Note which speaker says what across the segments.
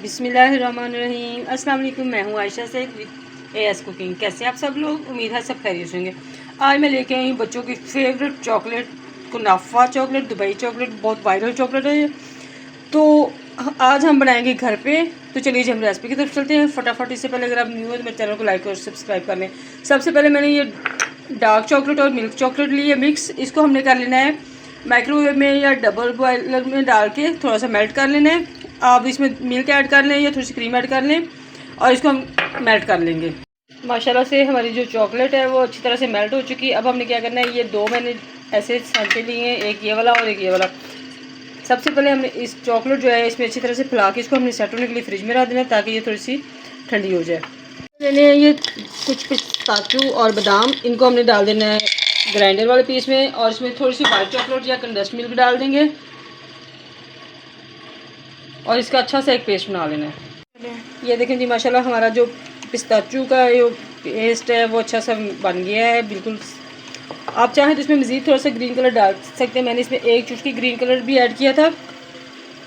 Speaker 1: बिस्मिल्लाहिर्रहमानिर्रहीम। अस्सलाम वालेकुम। मैं हूँ आयशा से AS कुकिंग। कैसे आप सब लोग? उम्मीद है सब खैरियत से होंगे। आज मैं लेके आई हूँ बच्चों की फेवरेट चॉकलेट, कुनाफा चॉकलेट, दुबई चॉकलेट, बहुत वायरल चॉकलेट है ये। तो आज हम बनाएंगे घर पे। तो चलिए हम रेसिपी की तरफ चलते हैं फटाफट। इससे पहले अगर आप न्यू हो तो मेरे चैनल को लाइक और सब्सक्राइब कर लें। सबसे पहले मैंने ये डार्क चॉकलेट और मिल्क चॉकलेट ली है मिक्स। इसको हमने कर लेना है माइक्रोवेव में या डबल बॉयलर में डाल के थोड़ा सा मेल्ट कर लेना है। आप इसमें मिल्क ऐड कर लें या थोड़ी सी क्रीम ऐड कर लें और इसको हम मेल्ट कर लेंगे। माशाल्लाह से हमारी जो चॉकलेट है वो अच्छी तरह से मेल्ट हो चुकी है। अब हमने क्या करना है, ये दो मैंने ऐसे सांचे लिए हैं, एक ये वाला और एक ये वाला। सबसे पहले हमने इस चॉकलेट जो है इसमें अच्छी तरह से फैला के इसको हमने सेट होने के लिए फ्रिज में रख देना है ताकि ये थोड़ी सी ठंडी हो जाए। मैंने ये कुछ पिस्ताचू और बादाम, इनको हमने डाल देना है ग्राइंडर वाले पीस में और इसमें थोड़ी सी वाइट चॉकलेट या कंडेंस्ड मिल्क डाल देंगे और इसका अच्छा सा एक पेस्ट बना लेना है। ये देखें जी, माशाल्लाह हमारा जो पिस्ताचू का जो पेस्ट है वो अच्छा सा बन गया है बिल्कुल। आप चाहें तो इसमें मज़ीद थोड़ा सा ग्रीन कलर डाल सकते हैं। मैंने इसमें एक चुटकी ग्रीन कलर भी ऐड किया था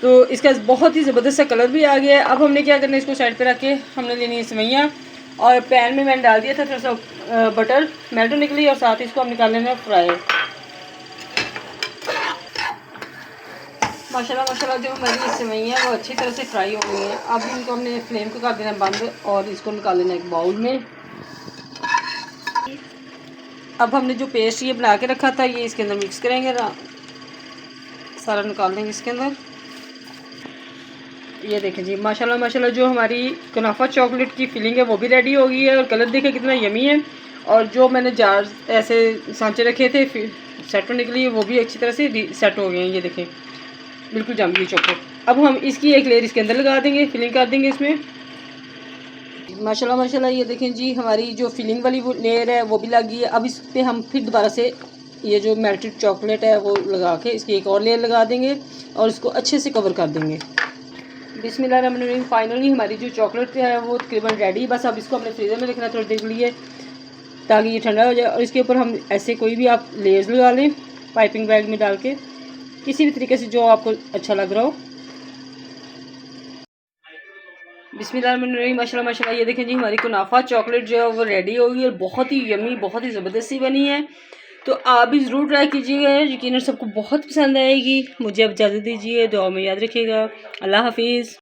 Speaker 1: तो इसका बहुत ही ज़बरदस्त सा कलर भी आ गया है। अब हमने क्या करना है, इसको साइड पे रख के हमने लेनी है सेवइयाँ और पैन में मैंने डाल दिया था थोड़ा सा बटर मेल्ट होने के लिए और साथ ही इसको हम निकाल लेना है फ्राई। माशाल्लाह जो हमारी सेवइयाँ वो अच्छी तरह से फ्राई हो गई हैं। अब इनको हमने फ्लेम को कर देना बंद और इसको निकाल लेना एक बाउल में। अब हमने जो पेस्ट ये बना के रखा था ये इसके अंदर मिक्स करेंगे, सारा निकाल देंगे इसके अंदर। ये देखें जी, माशाल्लाह जो हमारी कुनाफा चॉकलेट की फिलिंग है वो भी रेडी हो गई है और कलर देखें कितना यमी है। और जो मैंने जार ऐसे सांचे रखे थे सेट होने के लिए वो भी अच्छी तरह से सेट हो गए हैं। ये देखें बिल्कुल जम गई चॉकलेट। अब हम इसकी एक लेयर इसके अंदर लगा देंगे, फिलिंग कर देंगे इसमें। माशाल्लाह ये देखें जी, हमारी जो फिलिंग वाली वो लेयर है वो भी लग गई है। अब इस पर हम फिर दोबारा से ये जो मेल्टेड चॉकलेट है वो लगा के इसकी एक और लेयर लगा देंगे और इसको अच्छे से कवर कर देंगे। बिस्मिल्लाहिर्रहमानिर्रहीम। फाइनली हमारी जो चॉकलेट है वो तकरीबन रेडी। बस अब इसको अपने फ्रीज़र में रखना है थोड़ी देर के लिए ताकि ये ठंडा हो जाए और इसके ऊपर हम ऐसे कोई भी आप लेयर्स लगा लें पाइपिंग बैग में डाल के, किसी भी तरीके से जो आपको अच्छा लग रहा हो। बिस्मिल्लाहिर्रहमानिर्रहीम। माशाल्लाह ये देखें जी, हमारी कुनाफा चॉकलेट जो है वो रेडी हो गई और बहुत ही यमी, बहुत ही ज़बरदस्त सी बनी है। तो आप भी ज़रूर ट्राई कीजिएगा, यकीनन सबको बहुत पसंद आएगी। मुझे अब इजाज़त दीजिए, दुआ में याद रखिएगा। अल्लाह हाफिज़।